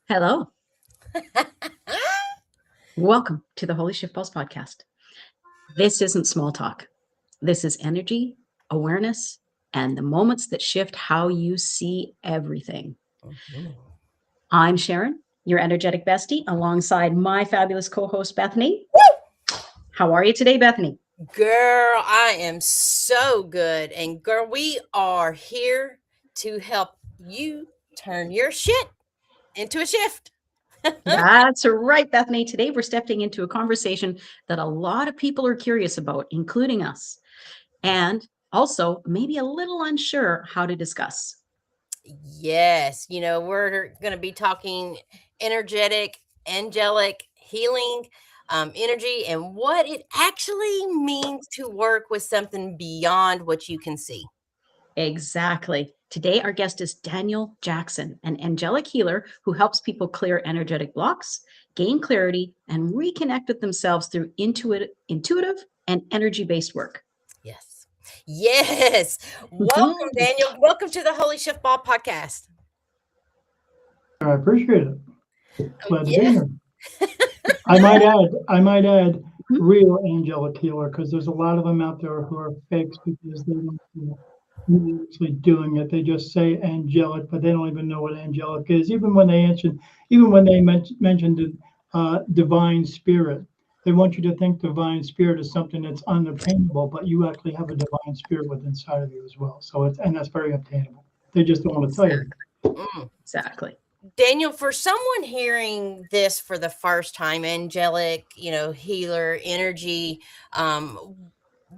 Hello. Welcome to the Holy Shiftballs podcast. This isn't small talk. This is energy, awareness, and the moments that shift how you see everything. I'm Sharon, your energetic bestie, alongside my fabulous co-host, Bethany. How are you today, Bethany? Girl, I am so good. And girl, we are here to help you turn your shit into a shift. That's right, Bethany. Today we're stepping into a conversation that a lot of people are curious about, including us, and also maybe a little unsure how to discuss. Yes, we're going to be talking energetic, angelic, healing, energy, and what it actually means to work with something beyond what you can see. Exactly. Today, our guest is Daniel Jackson, an angelic healer who helps people clear energetic blocks, gain clarity, and reconnect with themselves through intuitive and energy based work. Yes. Yes. Welcome, Mhm. Daniel. Welcome to the Holy Shift Ball podcast. I appreciate it. Oh, Glad to be yeah. here. I might add, real angelic healer, because there's a lot of them out there who are fakes because they don't really actually doing it. They just say angelic, but they don't even know what angelic is. Even when they mentioned divine spirit, they want you to think divine spirit is something that's unattainable, but you actually have a divine spirit within inside of you as well. So that's very obtainable. They just don't want to tell you. Exactly. Daniel, for someone hearing this for the first time, angelic, healer, energy,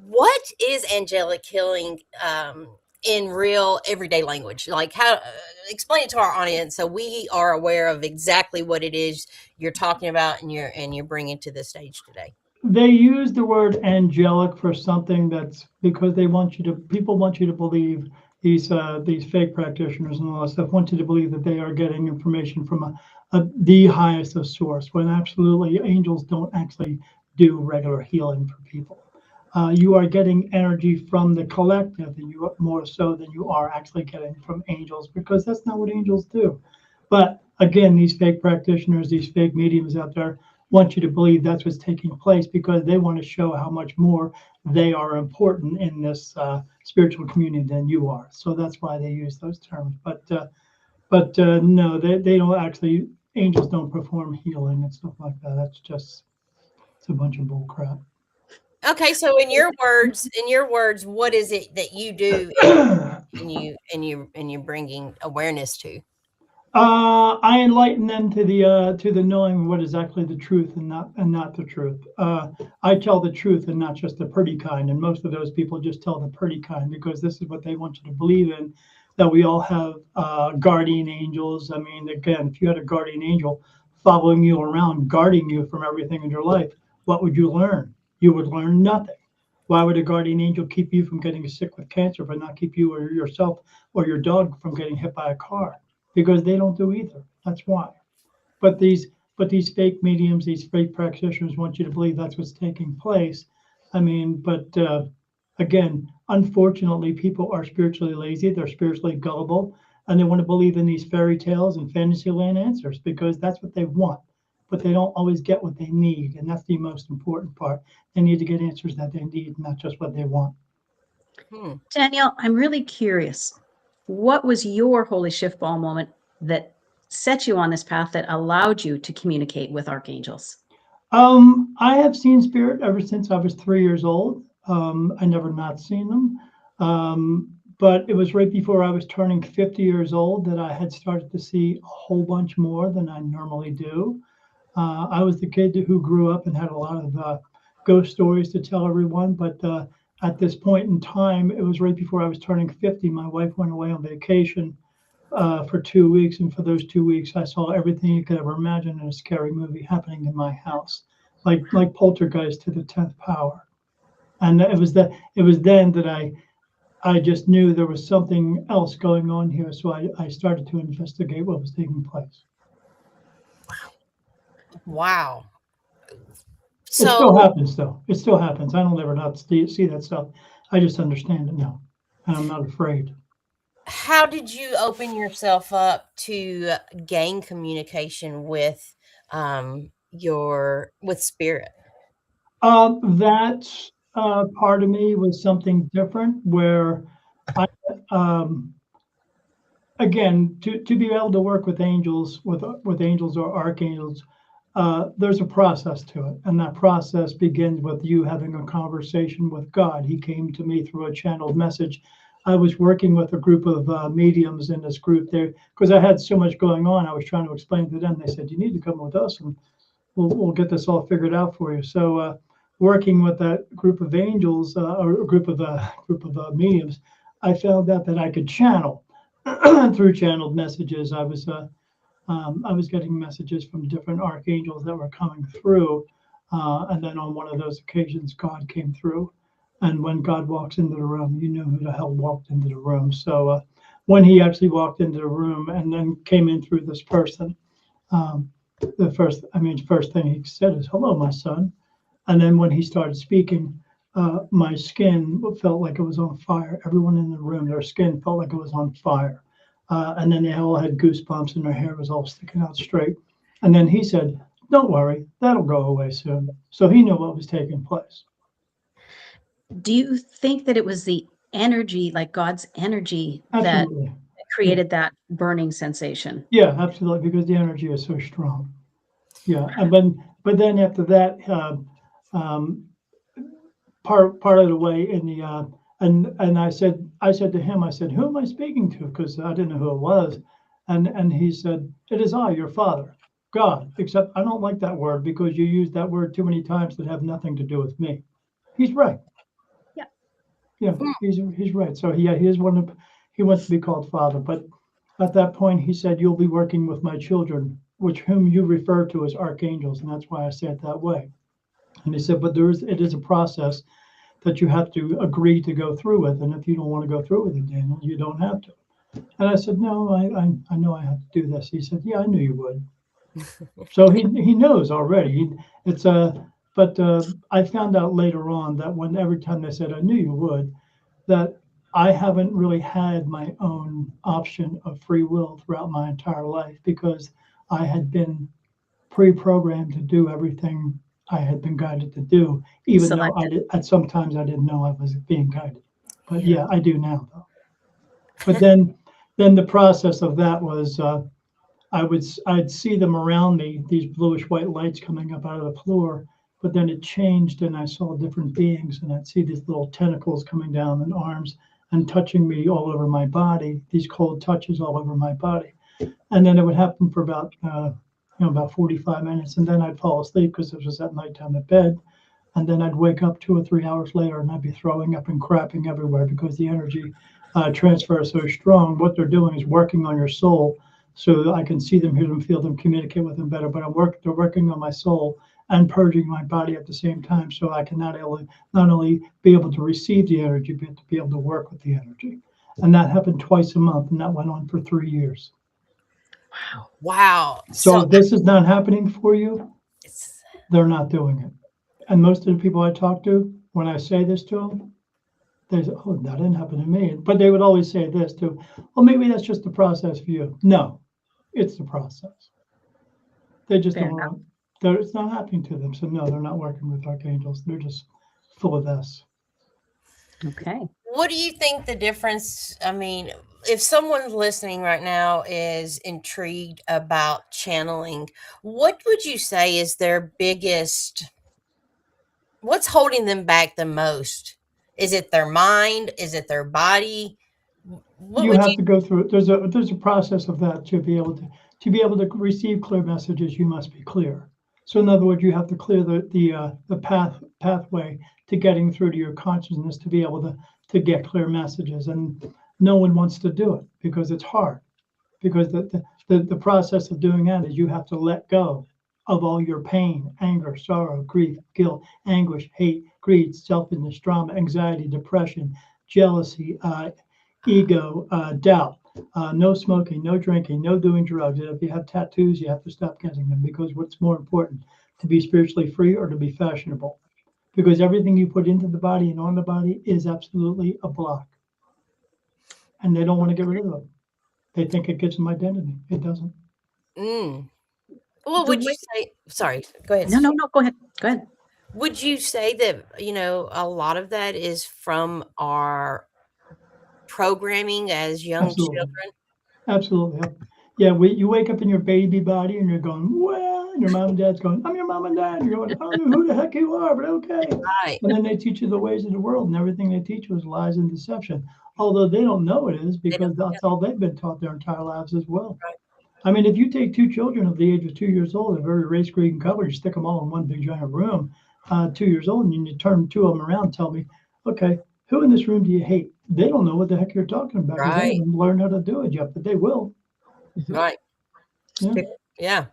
what is angelic healing in real everyday language? Like, how explain it to our audience so we are aware of exactly what it is you're talking about and you're bringing to the stage today. They use the word angelic for something that's because people want you to believe these fake practitioners and all that stuff want you to believe that they are getting information from the highest of source, when absolutely angels don't actually do regular healing for people. You are getting energy from the collective, and you more so than you are actually getting from angels, because that's not what angels do. But again, these fake practitioners, these fake mediums out there want you to believe that's what's taking place, because they want to show how much more they are important in this spiritual community than you are. So that's why they use those terms. But no, they don't actually. Angels don't perform healing and stuff like that. It's a bunch of bull crap. Okay, so in your words, what is it that you do and you're bringing awareness to? I enlighten them to the knowing what is actually the truth and not the truth. I tell the truth and not just the pretty kind. And most of those people just tell the pretty kind because this is what they want you to believe in. That we all have guardian angels. I mean, again, if you had a guardian angel following you around, guarding you from everything in your life, what would you learn? You would learn nothing. Why would a guardian angel keep you from getting sick with cancer, but not keep you or yourself or your dog from getting hit by a car? Because they don't do either. That's why. But these fake mediums, these fake practitioners want you to believe that's what's taking place. I mean, but again, unfortunately, people are spiritually lazy. They're spiritually gullible, and they want to believe in these fairy tales and fantasyland answers because that's what they want. But they don't always get what they need, and that's the most important part. They need to get answers that they need, not just what they want. Hmm. Danielle, I'm really curious. What was your holy shift ball moment that set you on this path that allowed you to communicate with archangels? I have seen spirit ever since I was 3 years old. I never not seen them. But it was right before I was turning 50 years old that I had started to see a whole bunch more than I normally do. I was the kid who grew up and had a lot of ghost stories to tell everyone. But at this point in time, it was right before I was turning 50. My wife went away on vacation for 2 weeks, and for those 2 weeks, I saw everything you could ever imagine in a scary movie happening in my house, like Poltergeist to the 10th power. And it was then that I just knew there was something else going on here, so I started to investigate what was taking place. Wow. It still So happens, though. It still happens. I don't ever not see that stuff. I just understand it now, and I'm not afraid. how did you open yourself up to gain communication with with spirit? That part of me was something different where I, um, again, to be able to work with angels, with angels or archangels, there's a process to it, and that process begins with you having a conversation with God. He came to me through a channeled message. I was working with a group of mediums in this group there because I had so much going on. I was trying to explain to them. They said, "You need to come with us, and we'll get this all figured out for you." So, working with that group of angels or a mediums, I found out that I could channel through channeled messages. I was getting messages from different archangels that were coming through. And then on one of those occasions, God came through. And when God walks into the room, you know who the hell walked into the room. So when he actually walked into the room and then came in through this person, um, first thing he said is, "Hello, my son." And then when he started speaking, my skin felt like it was on fire. Everyone in the room, their skin felt like it was on fire. And then they all had goosebumps and their hair was all sticking out straight. And then he said, "Don't worry, that'll go away soon." So he knew what was taking place. Do you think that it was the energy, like God's energy, that Absolutely. created that burning sensation? Yeah, absolutely, because the energy is so strong. Yeah, but then after that, um, part of the way in the and I said to him, I said, "Who am I speaking to?" Because I didn't know who it was, and he said, "It is I, your father, God." Except I don't like that word because you use that word too many times that have nothing to do with me. He's right. Yeah. Yeah, he's right. So he is one of he wants to be called father, but at that point he said, "You'll be working with my children, which whom you refer to as archangels," and that's why I say it that way. And he said, "But it is a process that you have to agree to go through with. And if you don't want to go through with it, Daniel, you don't have to." And I said, "No, I know I have to do this." He said, "Yeah, I knew you would." So he knows already. It's a, but I found out later on that when every time they said, "I knew you would," that I haven't really had my own option of free will throughout my entire life because I had been pre-programmed to do everything I had been guided to do, even though I Selected. did, at sometimes I didn't know I was being guided. But Yeah. yeah, I do now though. But then the process of that was I'd see them around me, these bluish white lights coming up out of the floor, but then it changed and I saw different beings and I'd see these little tentacles coming down and arms and touching me all over my body, these cold touches all over my body. And then it would happen for about 45 minutes, and then I'd fall asleep because it was at nighttime at bed, and then I'd wake up 2 or 3 hours later, and I'd be throwing up and crapping everywhere because the energy transfer is so strong. What they're doing is working on your soul, so I can see them, hear them, feel them, communicate with them better. But they're working on my soul and purging my body at the same time, so I can not only be able to receive the energy, but to be able to work with the energy. And that happened twice a month, and that went on for 3 years. Wow. Wow. So So if this is not happening for you, it's they're not doing it. And most of the people I talk to, when I say this to them, they say, "Oh, that didn't happen to me." But they would always say this too, "Well, maybe that's just the process for you." No, it's the process. They just Fair don't enough. want. It's not happening to them. So no, they're not working with archangels. They're just full of S. Okay. what do you think the difference? I mean, if someone listening right now is intrigued about channeling, what would you say is their biggest, what's holding them back the most? Is it their mind? Is it their body? What You would have you? to go through. There's a process of that to be able to receive clear messages. You must be clear. So in other words, you have to clear the pathway to getting through to your consciousness to be able to get clear messages. And no one wants to do it because it's hard. Because the process of doing that is you have to let go of all your pain, anger, sorrow, grief, guilt, anguish, hate, greed, selfishness, drama, anxiety, depression, jealousy, ego, doubt. No smoking, no drinking, no doing drugs. And if you have tattoos, you have to stop getting them because what's more important, to be spiritually free or to be fashionable? Because everything you put into the body and on the body is absolutely a block. and they don't want to get rid of them. They think it gives them identity. It doesn't. Mm. Well, The would you way, say, sorry, go ahead. no, go ahead. Go ahead. Would you say that, a lot of that is from our programming as young Absolutely. children? Absolutely. Yeah, you wake up in your baby body and you're going, well, and your mom and dad's going, I'm your mom and dad. You're going, I don't know who the heck you are, but okay. Right. And then they teach you the ways of the world, and everything they teach you is lies and deception. Although they don't know it is, They don't, because that's all they've been taught their entire lives as well. right. I mean, if you take two children of the age of 2 years old, a very race green color, you stick them all in one big giant room, 2 years old, and you turn two of them around and tell me, okay, who in this room do you hate? They don't know what the heck you're talking about because they Right. haven't learned how to do it yet, but they will. Right. Yeah. Yeah.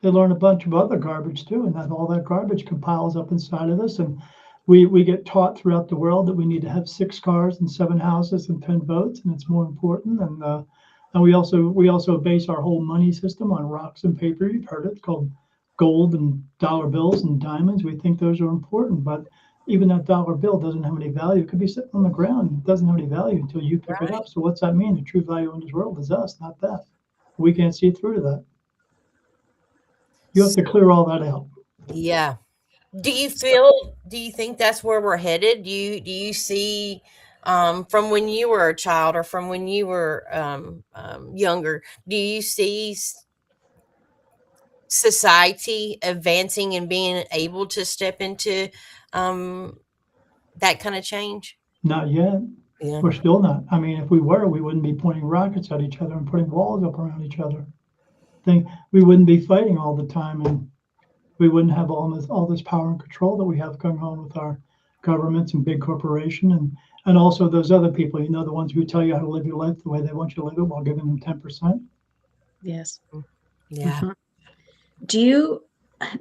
They learn a bunch of other garbage too, and that all that garbage compiles up inside of us. And we get taught throughout the world that we need to have 6 cars and 7 houses and 10 boats, and it's more important. And we also base our whole money system on rocks and paper. You've heard it, it's called gold and dollar bills and diamonds. We think those are important, but even that dollar bill doesn't have any value. It could be sitting on the ground. It doesn't have any value until you pick it Right. up. So what's that mean? The true value in this world is us, not that. We can't see through to that. You have to clear all that out. Yeah. Do you think that's where we're headed? Do you see, from when you were a child or from when you were younger, do you see society advancing and being able to step into that kind of change? Not yet. Yeah. We're still not. I mean, if we were, we wouldn't be pointing rockets at each other and putting walls up around each other. We wouldn't be fighting all the time, and we wouldn't have all this power and control that we have going on with our governments and big corporation, and also those other people, the ones who tell you how to live your life the way they want you to live it while giving them 10%. Yes. Yeah.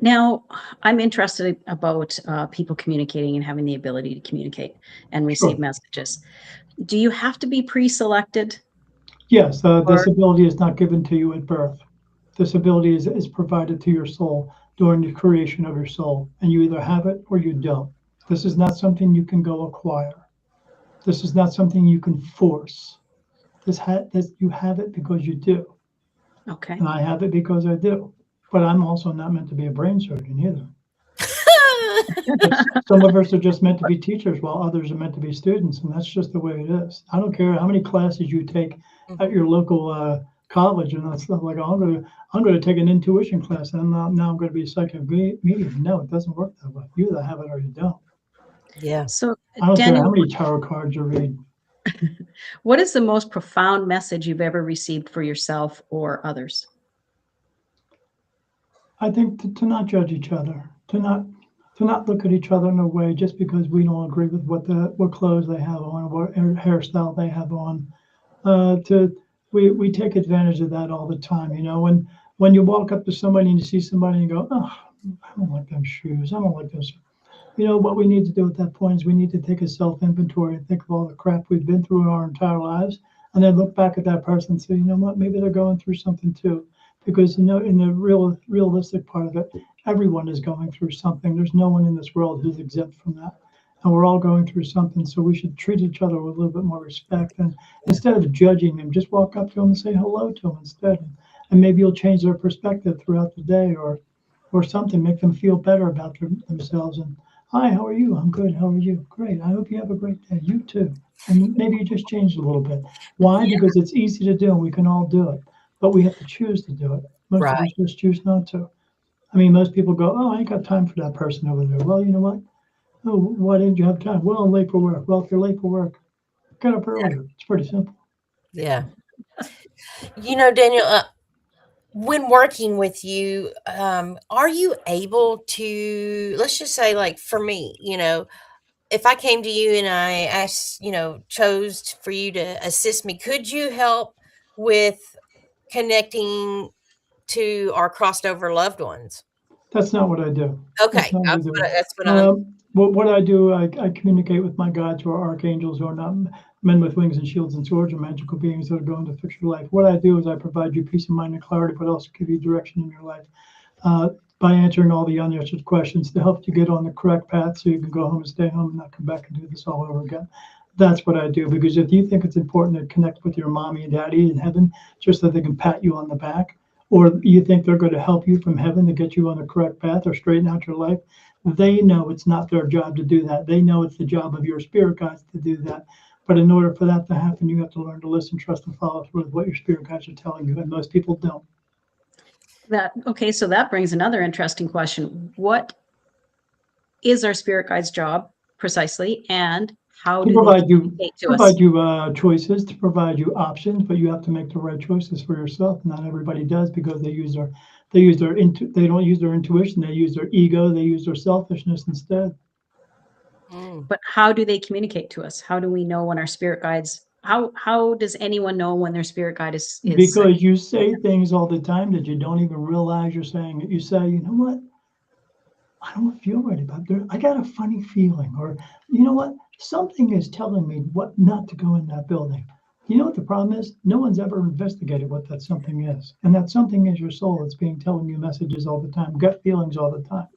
Now, I'm interested about people communicating and having the ability to communicate and receive Sure. messages. Do you have to be pre-selected? Yes, Or this ability is not given to you at birth. This ability is provided to your soul during the creation of your soul, and you either have it or you don't. This is not something you can go acquire. This is not something you can force. This you have it because you do, Okay. and I have it because I do. But I'm also not meant to be a brain surgeon either. Some of us are just meant to be teachers, while others are meant to be students, and that's just the way it is. I don't care how many classes you take at your local college and that stuff. Like, I'm going to take an intuition class, and now I'm going to be a psychic medium. No, it doesn't work that way. You either have it or you don't. Yeah. So, I don't care how Daniel, many tarot cards you read. what is the most profound message you've ever received for yourself or others? I think to not judge each other, to not look at each other in a way just because we don't agree with what clothes they have on, or what hairstyle they have on. We take advantage of that all the time. When you walk up to somebody and you see somebody and you go, oh, I don't like them shoes. I don't like those. What we need to do at that point is we need to take a self-inventory and think of all the crap we've been through in our entire lives, and then look back at that person and say, you know what, maybe they're going through something too. Because in the realistic part of it, everyone is going through something. There's no one in this world who's exempt from that. And we're all going through something, so we should treat each other with a little bit more respect. And instead of judging them, just walk up to them and say hello to them instead. And maybe you'll change their perspective throughout the day, or something, make them feel better about themselves. And hi, how are you? I'm good. How are you? Great. I hope you have a great day. You too. And maybe you just changed a little bit. Why? Because it's easy to do, and we can all do it. But we have to choose to do it. Most of us just choose not to. I mean, most people go, oh, I ain't got time for that person over there. Well, you know what? Oh, why didn't you have time? Well, I'm late for work. Well, if you're late for work, get up earlier. It's pretty simple. Yeah. Daniel, when working with you, are you able to, let's just say, like for me, if I came to you and I asked, chose for you to assist me, could you help with connecting to our crossed over loved ones? That's not what I do. Okay, that's what I'm. What I do, I communicate with my gods, who are archangels, who are not men with wings and shields and swords, or magical beings that are going to fix your life. What I do is I provide you peace of mind and clarity, but also give you direction in your life by answering all the unanswered questions to help you get on the correct path so you can go home and stay home and not come back and do this all over again. That's what I do, because if you think it's important to connect with your mommy and daddy in heaven just so they can pat you on the back, or you think they're going to help you from heaven to get you on the correct path or straighten out your life, they know it's not their job to do that. They know it's the job of your spirit guides to do that. But in order for that to happen, you have to learn to listen, trust, and follow through with what your spirit guides are telling you, and most people don't. Okay, so that brings another interesting question. What is our spirit guide's job precisely, and how To do they provide you communicate to us? choices, to provide you options, but you have to make the right choices for yourself. Not everybody does, because they don't use their intuition, they use their ego, they use their selfishness instead. But how do they communicate to us? How do we know when our spirit guides? How does anyone know when their spirit guide is Because you say things all the time that you don't even realize you're saying it. You say, you know what? I don't feel right about that. I got a funny feeling, or you know what? Something is telling me what not to go in that building. You know what the problem is? No one's ever investigated what that something is, and that something is your soul. It's telling you messages all the time, gut feelings all the time.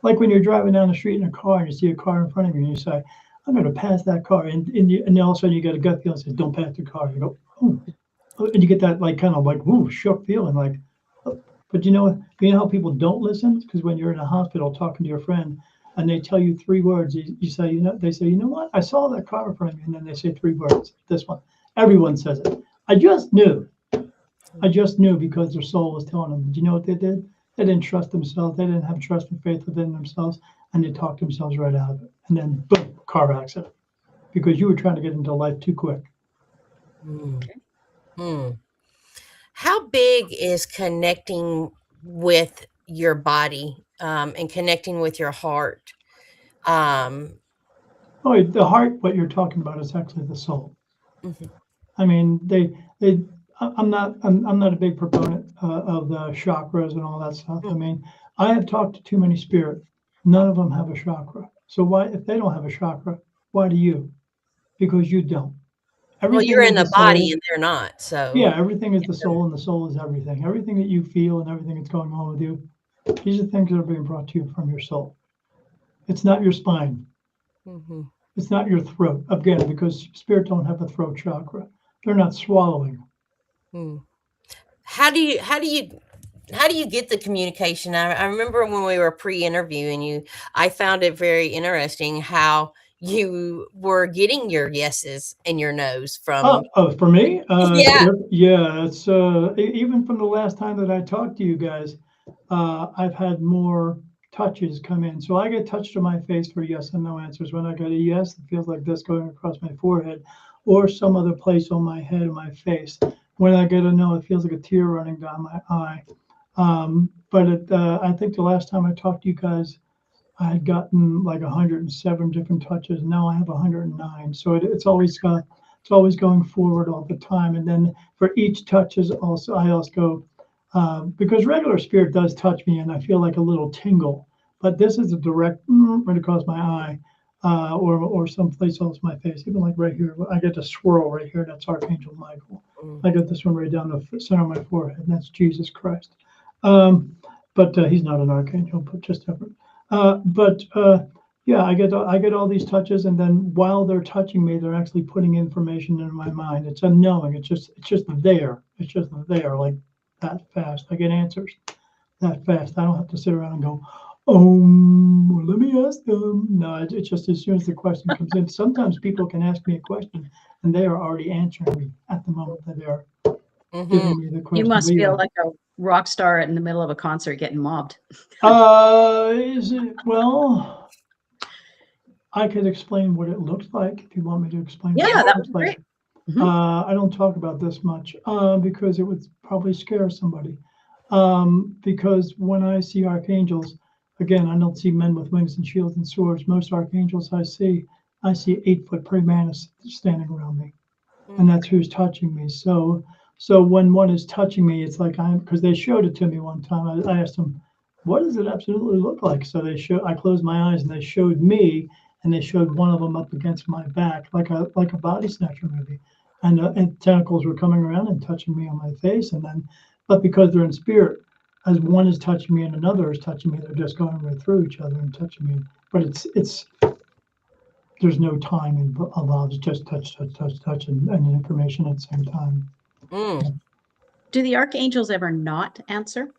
Like when you're driving down the street in a car and you see a car in front of you, and you say, "I'm going to pass that car," and all of a sudden you get a gut feeling that says, "Don't pass the car." You go, "Oh," and you get that like kind of like whoo shook feeling, like. Oh. But you know how people don't listen, because when you're in a hospital talking to your friend and they tell you 3 words, you say, they say, you know what? I saw that car in front of you, and then they say 3 words. This one, everyone says it. I just knew. Because their soul was telling them. Did you know what they did? They didn't trust themselves. They didn't have trust and faith within themselves, and they talked themselves right out of it. And then boom, car accident, because you were trying to get into life too quick. How big is connecting with your body, and connecting with your heart? Oh, the heart, what you're talking about, is actually the soul. I mean, I'm not a big proponent of the chakras and all that stuff. I mean, I have talked to too many spirits. None of them have a chakra. So why, if they don't have a chakra, why do you? Because you don't. Well, you're Everything in is the the body soul. and they're not, so Yeah, everything is the soul, and the soul is everything. Everything that you feel and everything that's going on with you, these are things that are being brought to you from your soul. It's not your spine. It's not your throat. Again, because spirit don't have a throat chakra. They're not swallowing. How do you get the communication? I remember when we were pre-interviewing you, I found it very interesting how you were getting your yeses and your nos from. For me, Yeah. it's even from the last time that I talked to you guys, I've had more touches come in. So I get touched on my face for yes and no answers. When I get a yes, it feels like this going across my forehead, or some other place on my head or my face. When I get a no, it feels like a tear running down my eye. But I think the last time I talked to you guys, I had gotten like 107 different touches. Now I have 109. So it's always going forward all the time. And then for each touch I also go, because regular spirit does touch me and I feel like a little tingle, but this is a direct right across my eye, or someplace else my face, even like right here. I get a swirl right here. That's Archangel Michael. I got this one right down the center of my forehead, and that's Jesus Christ. But he's not an archangel, but just different. Yeah, I get all these touches, and then while they're touching me, they're actually putting information into my mind. It's unknowing. It's just there. It's just there, like that fast. I get answers that fast. I don't have to sit around and go, well, let me ask them. No, it's just as soon as the question comes in. Sometimes people can ask me a question, and they are already answering me at the moment that they are giving me the question. You must feel like a rock star in the middle of a concert getting mobbed. Is it? Well, I could explain what it looks like if you want me to explain. Yeah, what that it would looks be like. great. I don't talk about this much because it would probably scare somebody. Because when I see archangels, again, I don't see men with wings and shields and swords. Most archangels I see 8-foot praying mantis standing around me, and that's who's touching me. So when one is touching me, it's like because they showed it to me one time. I asked them, what does it absolutely look like? So I closed my eyes and they showed me, and they showed one of them up against my back, like a body snatcher movie. And tentacles were coming around and touching me on my face. But because they're in spirit, as one is touching me and another is touching me, they're just going right through each other and touching me. But there's no time involved. It's just touch, and information at the same time. Mm. Do the archangels ever not answer?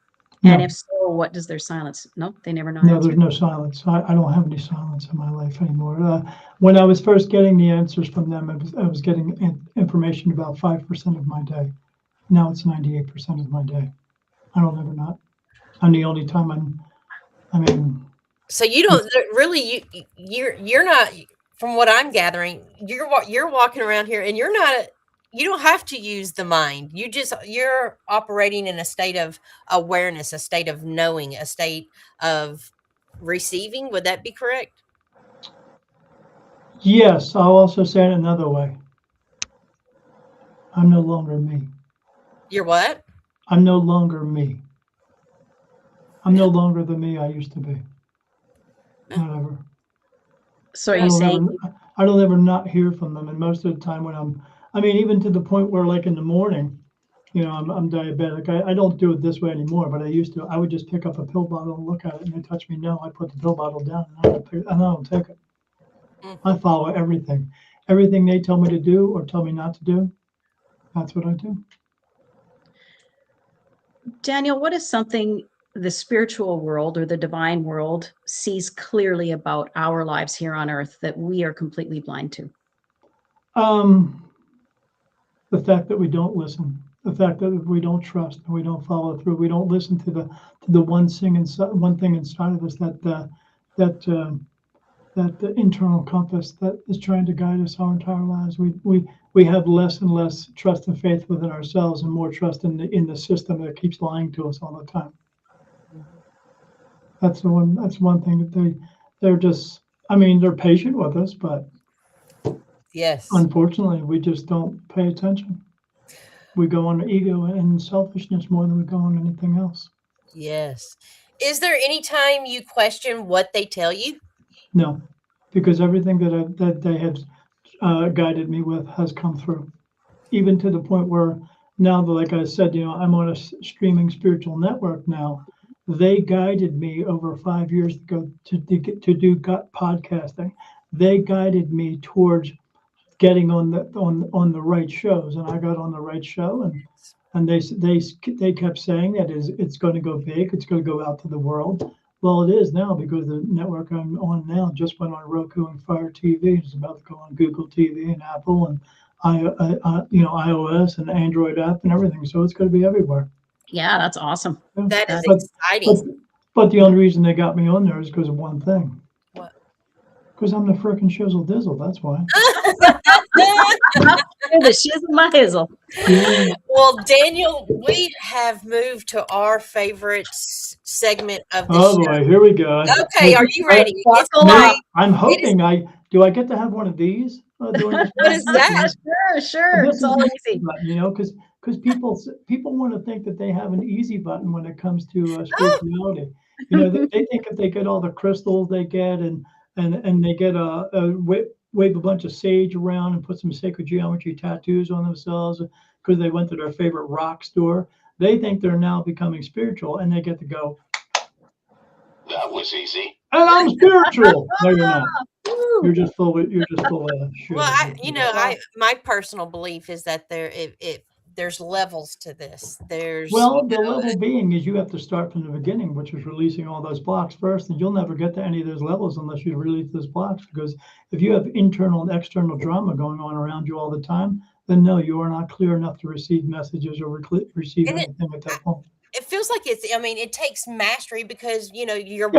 No. And if so, what does their silence? No, they never not No, answer. there's no silence. I don't have any silence in my life anymore. When I was first getting the answers from them, I was getting information about 5% of my day. Now it's 98% of my day. I don't ever not. And the only time I mean, So you don't really you're not, from what I'm gathering, you're walking around here and you're not, you don't have to use the mind. You're operating in a state of awareness, a state of knowing, a state of receiving. Would that be correct? yes, I'll also say it another way. I'm no longer me. You're what? I'm no longer me. I'm no longer the me I used to be. Not ever. So are you saying I don't ever not hear from them. And most of the time when even to the point where like in the morning, I'm diabetic. I don't do it this way anymore, but I used to. I would just pick up a pill bottle and look at it and they touch me. No, I put the pill bottle down and I don't take it. I follow everything. Everything they tell me to do or tell me not to do, that's what I do. Daniel, what is something the spiritual world or the divine world sees clearly about our lives here on earth that we are completely blind to? The fact that we don't listen, the fact that we don't trust, and we don't follow through, we don't listen to the one thing inside of us that internal compass that is trying to guide us our entire lives. We have less and less trust and faith within ourselves, and more trust in the system that keeps lying to us all the time. That's one thing that they're just. They're patient with us, but Yes. unfortunately, we just don't pay attention. We go on ego and selfishness more than we go on anything else. Yes. Is there any time you question what they tell you? No, because everything that they have guided me with has come through, even to the point where now, like I said, I'm on a streaming spiritual network now. They guided me over 5 years ago to do podcasting. They guided me towards getting on the right shows, and I got on the right show, and they kept saying that it's going to go big, it's going to go out to the world. Well, it is now because the network I'm on now just went on Roku and Fire TV. It's about to go on Google TV and Apple and iOS and Android app and everything. So it's going to be everywhere. Yeah, that's awesome. Yeah. That is exciting. But the only reason they got me on there is because of one thing. What? Because I'm the frickin' shizzle dizzle. That's why. You're the shizzle my hizzle. Yeah. Well, Daniel, we have moved to our favorite segment of the Oh show. boy, here we go. Okay, are you ready? It's I'm hoping do I get to have one of these during this? What is that? Sure. This It's is all the easy. easy button, because people want to think that they have an easy button when it comes to spirituality. They think if they get all the crystals they get and they get wave a bunch of sage around and put some sacred geometry tattoos on themselves because they went to their favorite rock store, they think they're now becoming spiritual and they get to go, that was easy. And I'm spiritual. No, you're not. You're just full of shit. Well, my personal belief is that there's levels to this. The level being is you have to start from the beginning, which is releasing all those blocks first, and you'll never get to any of those levels unless you release those blocks. Because if you have internal and external drama going on around you all the time, then no, you are not clear enough to receive messages or receive anything at that point. It feels like it takes mastery because your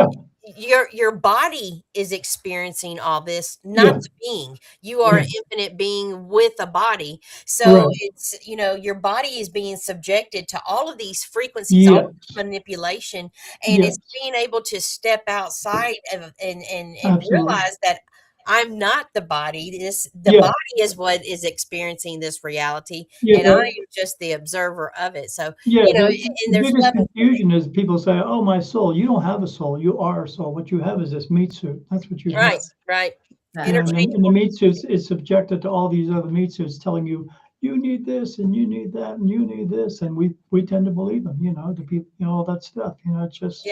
body is experiencing all this, not the being. You are an infinite being with a body. So it's, your body is being subjected to all of these frequencies, all of this manipulation, and it's being able to step outside and realize that I'm not the body. The body is what is experiencing this reality, and I am just the observer of it. So, the biggest confusion is people say, "Oh, my soul." You don't have a soul. You are a soul. What you have is this meat suit. That's what you have. Right. And the meat suit is subjected to all these other meat suits telling you, you need this and you need that and you need this, and we tend to believe them. The people, all that stuff. It's just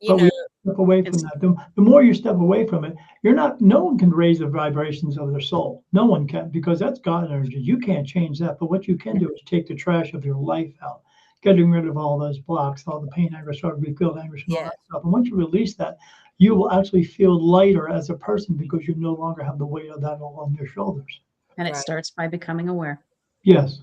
But we step away from that. The more you step away from it, no one can raise the vibrations of their soul. No one can, because that's God energy. You can't change that. But what you can do is take the trash of your life out, getting rid of all those blocks, all the pain, anger, sorrow, grief, guilt, anguish, and all that stuff. And once you release that, you will actually feel lighter as a person because you no longer have the weight of that all on your shoulders. And it starts by becoming aware. Yes.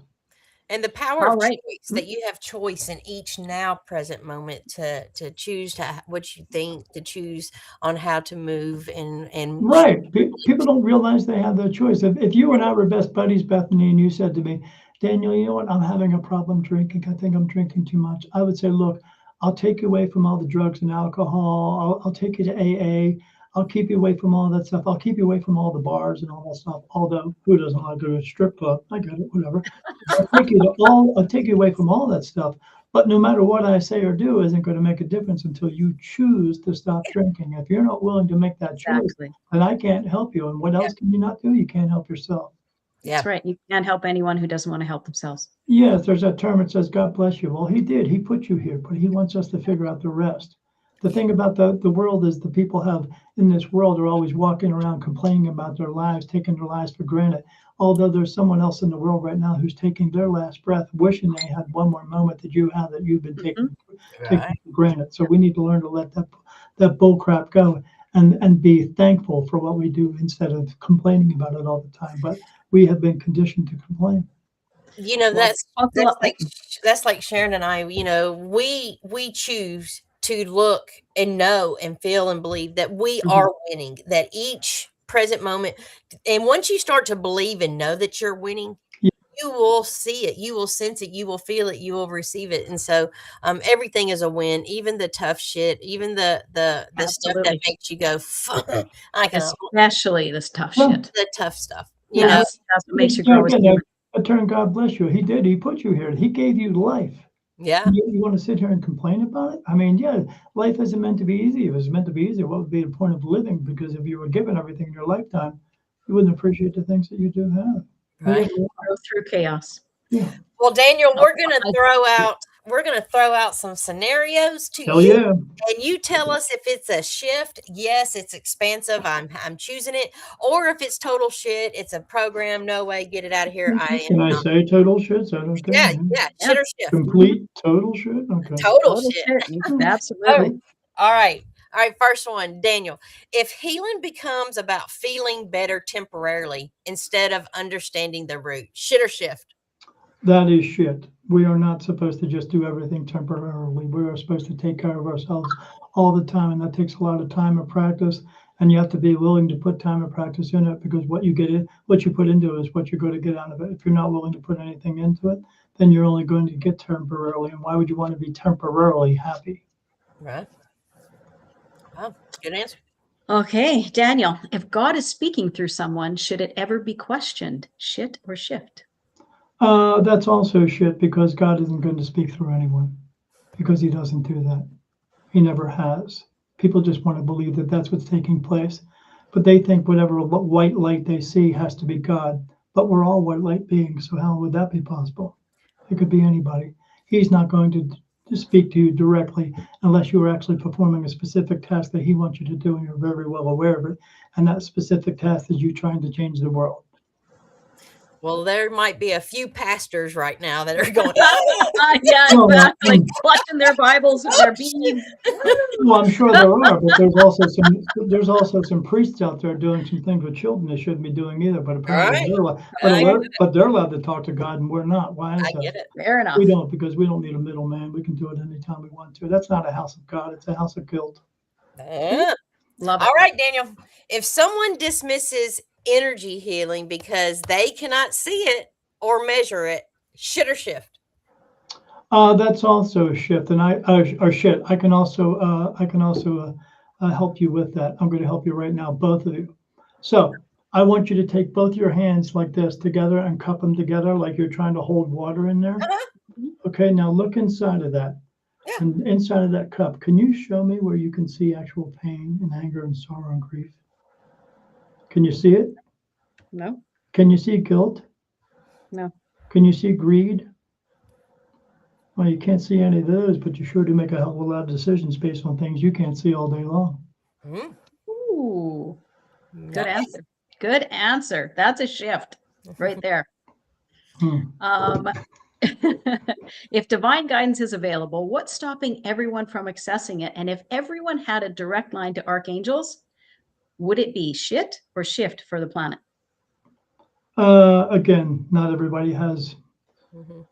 And the power of choice, that you have choice in each now present moment to choose what you think, to choose on how to move and right. People don't realize they have that choice. If you and I were best buddies, Bethany, and you said to me, Daniel, you know what? I'm having a problem drinking. I think I'm drinking too much. I would say, look, I'll take you away from all the drugs and alcohol. I'll take you to AA. I'll keep you away from all that stuff. I'll keep you away from all the bars and all that stuff. Although who doesn't like to go to a strip club? I get it, whatever. I'll take you away from all that stuff. But no matter what I say or do isn't going to make a difference until you choose to stop drinking. If you're not willing to make that choice, then I can't help you. And what else can you not do? You can't help yourself. That's right. You can't help anyone who doesn't want to help themselves. Yes, there's that term that says, God bless you. Well, he did. He put you here, but he wants us to figure out the rest. The thing about the world is the people in this world are always walking around complaining about their lives, taking their lives for granted. Although there's someone else in the world right now who's taking their last breath, wishing they had one more moment that you have that you've been taking for granted. So we need to learn to let that bull crap go and be thankful for what we do instead of complaining about it all the time. But we have been conditioned to complain. You know, that's like Sharon and I, you know, we choose to look and know and feel and believe that we are winning, that each present moment. And once you start to believe and know that you're winning, you will see it, you will sense it, you will feel it, you will receive it. And so everything is a win, even the tough shit, even the stuff that makes you go, fuck, especially this tough shit. The tough stuff. You know, that's what makes you grow as a human. God bless you. He did. He put you here. He gave you life. Yeah. You want to sit here and complain about it? I mean, yeah, life isn't meant to be easy. If it was meant to be easy, what would be the point of living? Because if you were given everything in your lifetime, you wouldn't appreciate the things that you do have. Right. Go through chaos. Yeah. Well, Daniel, we're gonna throw out some scenarios to you. Yeah. And you tell us if it's a shift. Yes, it's expansive. I'm choosing it. Or if it's total shit, it's a program. No way, get it out of here. Can I say total shit? Is that okay? Yeah, shit or shift. Complete total shit? Okay. Total shit. Absolutely. All right. First one, Daniel. If healing becomes about feeling better temporarily instead of understanding the root, shit or shift? That is shit. We are not supposed to just do everything temporarily. We are supposed to take care of ourselves all the time, and that takes a lot of time and practice. And you have to be willing to put time and practice in it, because what you put into it is what you're going to get out of it. If you're not willing to put anything into it, then you're only going to get temporarily. And why would you want to be temporarily happy? Right. Oh, good answer. Okay, Daniel, if God is speaking through someone, should it ever be questioned? Shit or shift? That's also shit, because God isn't going to speak through anyone, because he doesn't do that. He never has. People just want to believe that that's what's taking place, but they think whatever white light they see has to be God. But we're all white light beings, so how would that be possible? It could be anybody. He's not going to speak to you directly unless you are actually performing a specific task that he wants you to do, and you're very well aware of it. And that specific task is you trying to change the world. Well, there might be a few pastors right now that are going, yeah, exactly, clutching their Bibles and their beads. Well, I'm sure there are, but there's also some priests out there doing some things with children they shouldn't be doing either. But apparently, they're allowed to talk to God, and we're not. Why is that? I get it. Fair enough. We don't, because we don't need a middleman. We can do it anytime we want to. That's not a house of God. It's a house of guilt. Love it. All right, Daniel. If someone dismisses energy healing because they cannot see it or measure it, shit or shift? That's also a shift, and shit. I can also help you with that. I'm going to help you right now, both of you. So I want you to take both your hands like this together and cup them together like you're trying to hold water in there. Okay, now look inside of that. Yeah. And inside of that cup, can you show me where you can see actual pain and anger and sorrow and grief? Can you see it? No. Can you see guilt? No. Can you see greed? Well, you can't see any of those, but you sure do make a hell of a lot of decisions based on things you can't see all day long. Mm, Ooh, good nice. answer. Good answer. That's a shift right there. Hmm. If divine guidance is available, what's stopping everyone from accessing it? And if everyone had a direct line to archangels, would it be shit or shift for the planet? Again, not everybody has Mhm.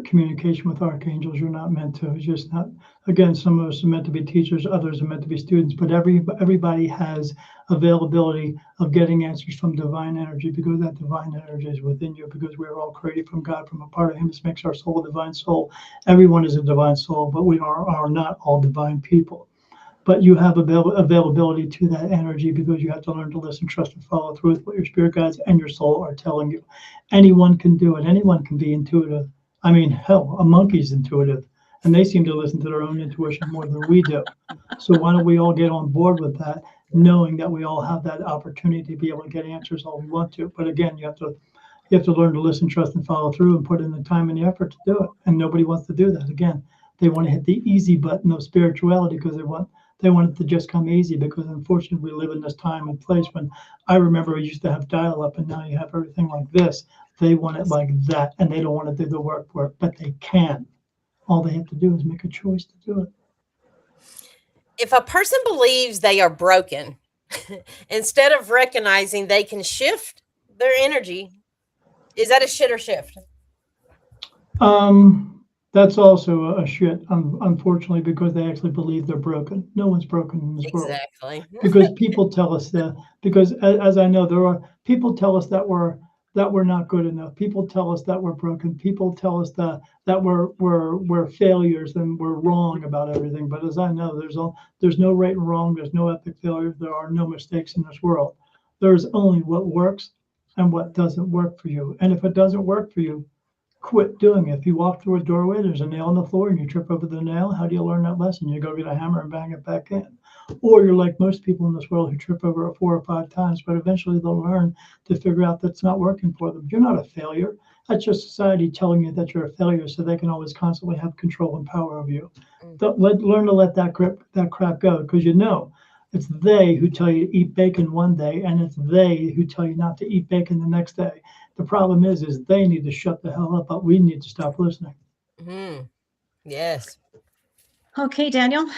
communication with archangels. You're not meant to. It's just not. Again, some of us are meant to be teachers, others are meant to be students, but everybody has availability of getting answers from divine energy, because that divine energy is within you, because we're all created from God, from a part of Him. This makes our soul a divine soul. Everyone is a divine soul, but we are not all divine people. But you have availability to that energy, because you have to learn to listen, trust, and follow through with what your spirit guides and your soul are telling you. Anyone can do it. Anyone can be intuitive. I mean, hell, a monkey's intuitive, and they seem to listen to their own intuition more than we do. So why don't we all get on board with that, knowing that we all have that opportunity to be able to get answers all we want to. But again, you have to learn to listen, trust, and follow through, and put in the time and the effort to do it. And nobody wants to do that. Again, they want to hit the easy button of spirituality, because they want it to just come easy, because unfortunately we live in this time and place when I remember we used to have dial-up, and now you have everything like this. They want it like that, and they don't want to do the work for it, but they can. All they have to do is make a choice to do it. If a person believes they are broken, instead of recognizing they can shift their energy, is that a shit or shift? That's also a shit, unfortunately, because they actually believe they're broken. No one's broken in this world. Exactly. Because people tell us that, because as I know, there are people tell us that we're not good enough. People tell us that we're broken. People tell us that we're failures and we're wrong about everything. But as I know, there's no right and wrong. There's no epic failure. There are no mistakes in this world. There's only what works and what doesn't work for you. And if it doesn't work for you, quit doing it. If you walk through a doorway, there's a nail on the floor, and you trip over the nail, how do you learn that lesson? You go get a hammer and bang it back in. Or you're like most people in this world who trip over it 4 or 5 times, but eventually they'll learn to figure out that's not working for them. You're not a failure. That's just society telling you that you're a failure, so they can always constantly have control and power over you. Learn to let that crap go, because it's they who tell you to eat bacon one day, and it's they who tell you not to eat bacon the next day. The problem is they need to shut the hell up, but we need to stop listening. Yes. Okay, Daniel.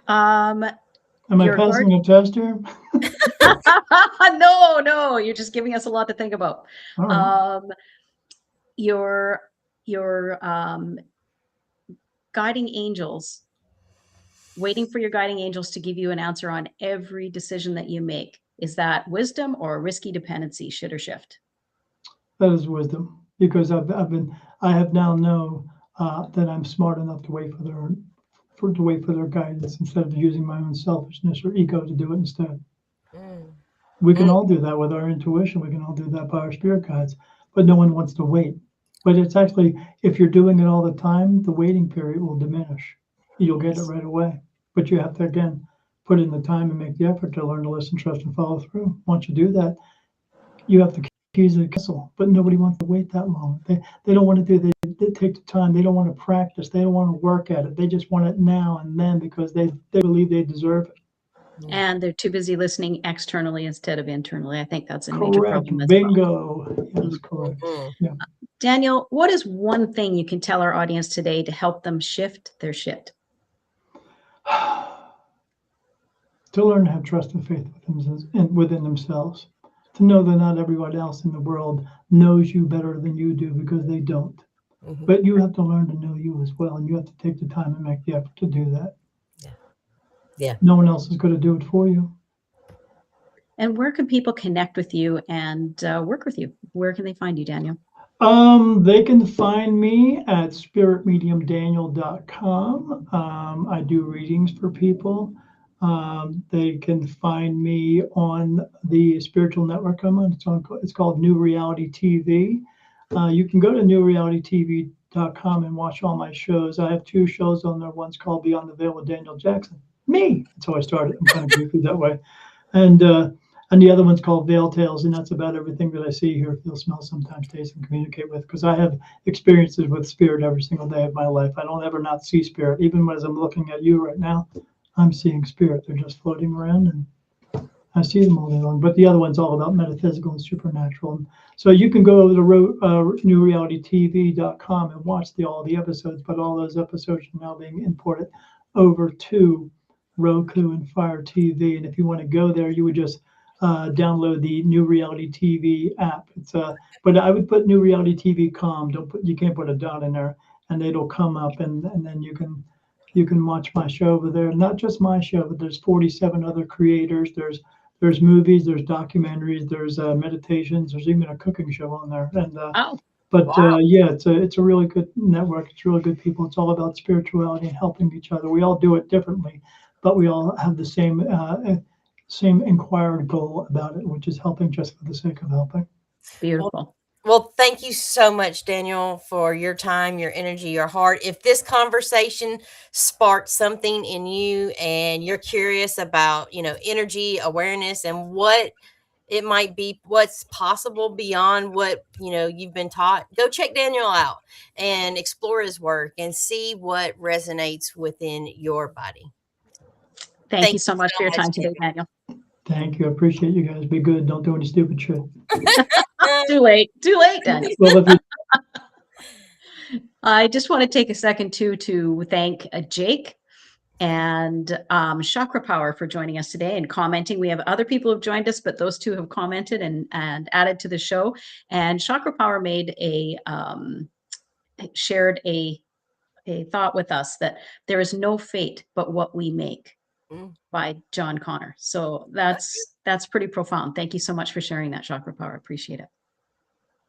Am I Your passing a test here? No, you're just giving us a lot to think about. All right. Your guiding angels, waiting for your guiding angels to give you an answer on every decision that you make. Is that wisdom or risky dependency, shit or shift? That is wisdom, because I have now known that I'm smart enough to wait for their guidance, instead of using my own selfishness or ego to do it instead. We can all do that with our intuition. We can all do that by our spirit guides, but no one wants to wait. But it's actually, if you're doing it all the time, the waiting period will diminish. You'll get it right away. But you have to, again, put in the time and make the effort to learn to listen, trust, and follow through. Once you do that, you have the keys to the castle, but nobody wants to wait that long. They don't want to they take the time. They don't want to practice. They don't want to work at it. They just want it now and then, because they believe they deserve it. And they're too busy listening externally instead of internally. I think that's a major Correct. problem as Bingo. well. Yes, correct. Yeah. Daniel, what is one thing you can tell our audience today to help them shift their shit? To learn to have trust and faith within themselves. To know that not everybody else in the world knows you better than you do, because they don't. But you have to learn to know you as well, and you have to take the time and make the effort to do that. Yeah. No one else is going to do it for you. And where can people connect with you and work with you? Where can they find you, Daniel? They can find me at spiritmediumdaniel.com. I do readings for people. They can find me on the spiritual network I'm on. It's called New Reality TV. You can go to newrealitytv.com and watch all my shows. I have 2 shows on there. One's called Beyond the Veil with Daniel Jackson. Me. That's how I started. I'm kind of goofy that way. And And the other one's called Veil Tales, and that's about everything that I see, hear, feel, smell, sometimes taste, and communicate with. Because I have experiences with spirit every single day of my life. I don't ever not see spirit. Even as I'm looking at you right now, I'm seeing spirit. They're just floating around, and I see them all day long. But the other one's all about metaphysical and supernatural. So you can go over to newrealitytv.com and watch all the episodes. But all those episodes are now being imported over to Roku and Fire TV. And if you want to go there, you would just download the New Reality TV app. But I would put New Reality TV.com. You can't put a dot in there, and it'll come up, and then you can watch my show over there. Not just my show, but there's 47 other creators. There's movies, there's documentaries, there's meditations, there's even a cooking show on there. And yeah, it's a really good network. It's really good people. It's all about spirituality and helping each other. We all do it differently, but we all have the same inquired goal about it, which is helping just for the sake of helping. Beautiful. Well, thank you so much, Daniel, for your time, your energy, your heart. If this conversation sparked something in you and you're curious about, energy, awareness, and what it might be, what's possible beyond what, you've been taught, go check Daniel out and explore his work and see what resonates within your body. Thank you so much for your time today, Daniel. Thank you. I appreciate you guys. Be good. Don't do any stupid shit. Too late, Daniel. Well, I just want to take a second to thank Jake and Chakra Power for joining us today and commenting. We have other people who've joined us, but those two have commented and added to the show. And Chakra Power shared a thought with us that there is no fate but what we make, by John Connor. So that's pretty profound. Thank you so much for sharing that, Chakra Power. Appreciate it.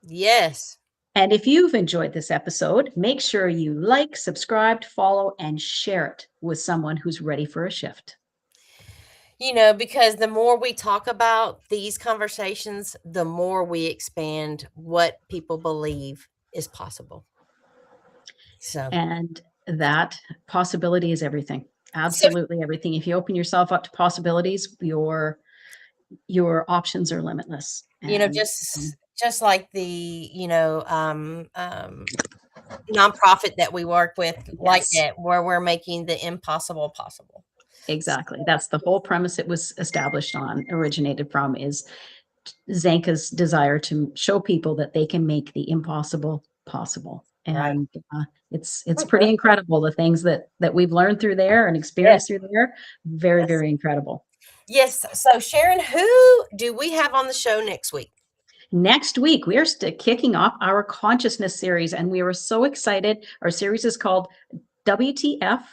Yes. And if you've enjoyed this episode, make sure you like, subscribe, follow, and share it with someone who's ready for a shift. Because the more we talk about these conversations, the more we expand what people believe is possible. And that possibility is everything. Absolutely everything. If you open yourself up to possibilities, your options are limitless. And, just like the nonprofit that we work with, like that, where we're making the impossible possible. Exactly. That's the whole premise it was originated from, is Zanka's desire to show people that they can make the impossible possible. And it's pretty incredible, the things that we've learned through there and experienced through there. Very, very incredible. Yes. So Sharon, who do we have on the show next week? Next week, we are kicking off our consciousness series, and we were so excited. Our series is called WTF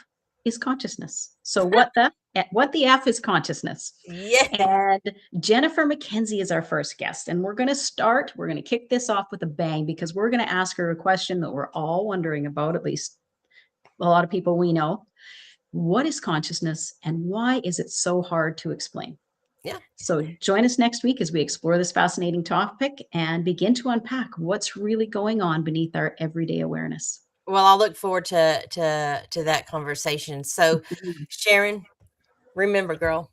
is Consciousness. So what the F is consciousness? Yeah. And Jennifer McKenzie is our first guest, and we're going to kick this off with a bang, because we're going to ask her a question that we're all wondering about, at least a lot of people we know. What is consciousness, and why is it so hard to explain? Yeah. So join us next week as we explore this fascinating topic and begin to unpack what's really going on beneath our everyday awareness. Well, I'll look forward to that conversation. So, Sharon, remember, girl,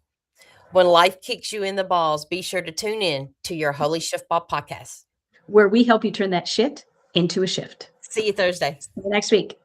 when life kicks you in the balls, be sure to tune in to your Holy Shiftball podcast, where we help you turn that shit into a shift. See you Thursday. See you next week.